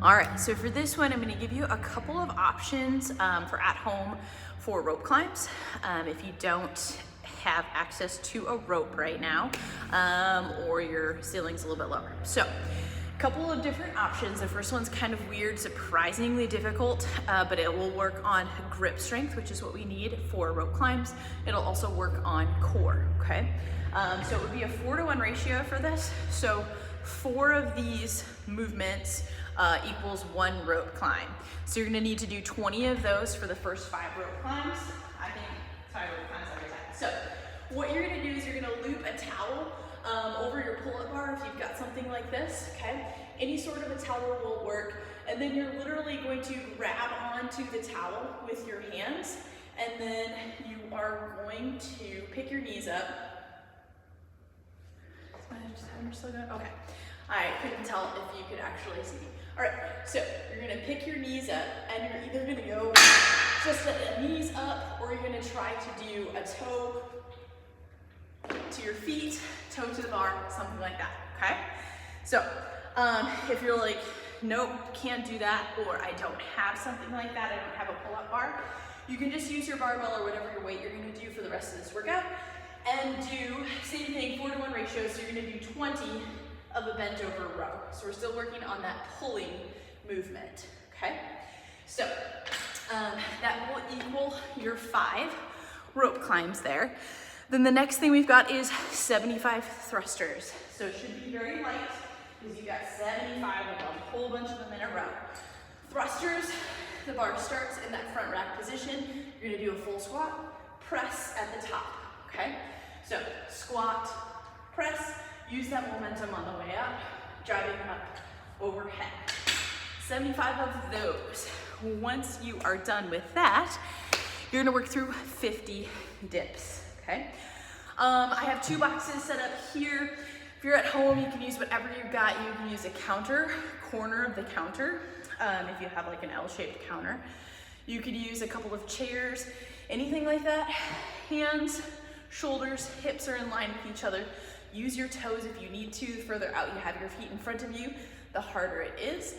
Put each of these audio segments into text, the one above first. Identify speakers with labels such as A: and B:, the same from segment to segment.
A: All right, so for this one, I'm gonna give you a couple of options for at home for rope climbs. If you don't have access to a rope right now, or your ceiling's a little bit lower. So, couple of different options. The first one's kind of weird, surprisingly difficult, but it will work on grip strength, which is what we need for rope climbs. It'll also work on core, okay? So it would be a 4-to-1 ratio for this. So 4 of these movements equals 1 rope climb. So you're gonna need to do 20 of those for the first 5 rope climbs. 5 rope climbs every time. So what you're gonna do is you're gonna loop a towel over your pull-up bar if you've got something like this, okay? Any sort of a towel will work. And then you're literally going to grab onto the towel with your hands, and then you are going to pick your knees up. Okay. I couldn't tell if you could actually see me. All right, so you're gonna pick your knees up, and you're either gonna go just a knees up, or you're gonna try to do a toe to your feet, toe to the bar, something like that, okay? So if you're like, nope, can't do that, or I don't have something like that, I don't have a pull-up bar, you can just use your barbell or whatever your weight you're gonna do for the rest of this workout, and do same thing, 4-to-1 ratio, so you're gonna do 20 of a bent over row. So we're still working on that pulling movement, okay? So that will equal your 5 rope climbs there. Then the next thing we've got is 75 thrusters. So it should be very light, because you've got 75 of them, a whole bunch of them in a row. Thrusters, the bar starts in that front rack position. You're gonna do a full squat, press at the top, okay? So squat, press, use that momentum on the way up, driving up overhead. 75 of those. Once you are done with that, you're gonna work through 50 dips, okay? I have 2 boxes set up here. If you're at home, you can use whatever you've got. You can use a counter, corner of the counter, if you have like an L-shaped counter. You could use a couple of chairs, anything like that. Hands, shoulders, hips are in line with each other. Use your toes if you need to. The further out you have your feet in front of you, the harder it is.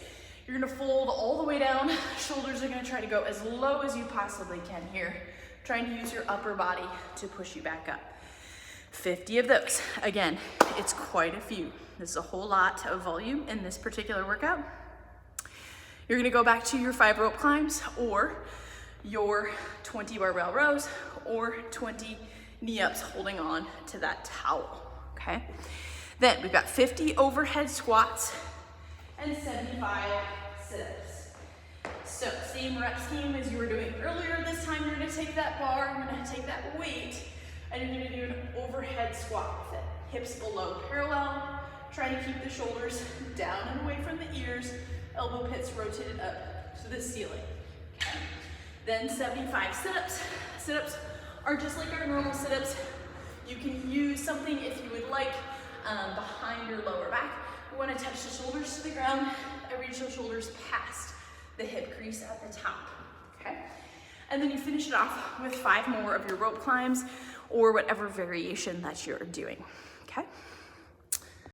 A: You're gonna fold all the way down. Shoulders are gonna try to go as low as you possibly can here. Trying to use your upper body to push you back up. 50 of those. Again, it's quite a few. This is a whole lot of volume in this particular workout. You're gonna go back to your 5 rope climbs, or your 20 barbell rows, or 20 knee ups holding on to that towel, okay? Then we've got 50 overhead squats and 75 sit-ups. So same rep scheme as you were doing earlier. This time you're gonna take that bar, you're gonna take that weight, and you're gonna do an overhead squat with it. Hips below parallel, trying to keep the shoulders down and away from the ears, elbow pits rotated up to the ceiling, okay? Then 75 sit-ups. Sit-ups are just like our normal sit-ups. You can use something if you would like behind your lower back. You wanna touch the shoulders to the ground and reach those shoulders past the hip crease at the top, okay? And then you finish it off with 5 more of your rope climbs or whatever variation that you're doing, okay?